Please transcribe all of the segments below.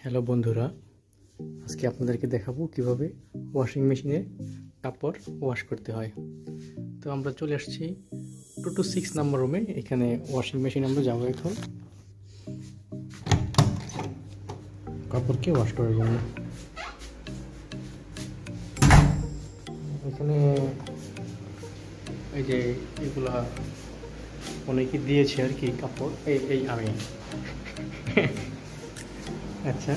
Hello বন্ধুরা, আজকে আপনাদেরকে দেখাবো কিভাবে ওয়াশিং মেশিনে কাপড় ওয়াশ করতে হয়। তো আমরা চলে আসছি 226 নম্বর রুমে। এখানে ওয়াশিং মেশিন আমরা যাবো এখন কাপড়কে ওয়াশ করার জন্য। এখানে এই যে এগুলা অনেকে দিয়েছে আর কি কাপড়, এই আমি আচ্ছা,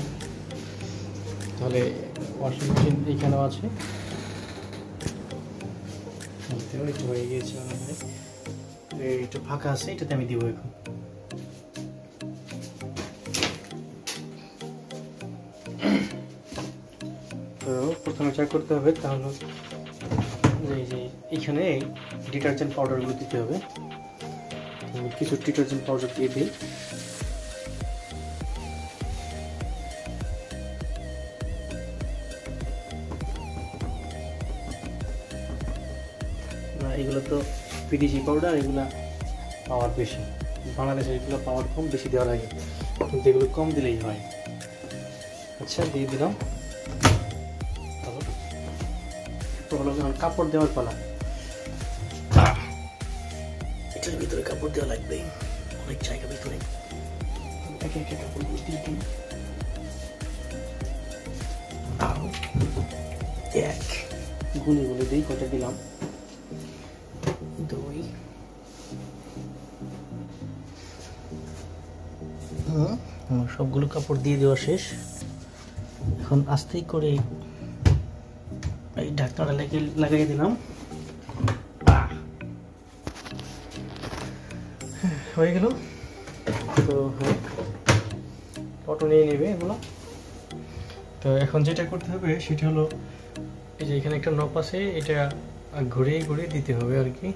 তাহলে ওয়াশিং মেশিন এইখানেও আছে, হয়ে গিয়েছে একটু ফাঁকা আছে, এটাতে আমি দিব এখন। তো প্রথমে যা করতে হবে তাহলে এই যে এইখানে ডিটারজেন্ট পাউডারগুলো দিতে হবে। কিছু ডিটারজেন্ট পাউডার দিয়ে দিই। এগুলো তো পিডিজি পাউডার, এগুলো পাওয়ার বেশি, বাংলাদেশে এগুলো পাওয়ার কম, বেশি দেওয়া লাগে, কিন্তু এগুলো কম দিলেই হয়। আচ্ছা, দিয়ে দিলাম। কাপড় দেওয়ার পালা, এটার ভিতরে কাপড় দেওয়া লাগবে, অনেক জায়গা ভিতরে একে একে কাপড় দিয়ে দিই। এক গুলি গুলি দিই, কটা দিলাম? দুই, আমার সবগুলো কাপড় দিয়ে দেওয়া শেষ। এখন আস্তে করে এই ঢাকনাটা লাগিয়ে দিলাম। হয়ে গেল। তো হ্যাঁ, অটো নিয়ে নেবে এগুলো। তো এখন যেটা করতে হবে সেটা হলো, এই যে এখানে একটা নব আছে, এটা ঘুরিয়ে ঘুরিয়ে দিতে হবে আর কি।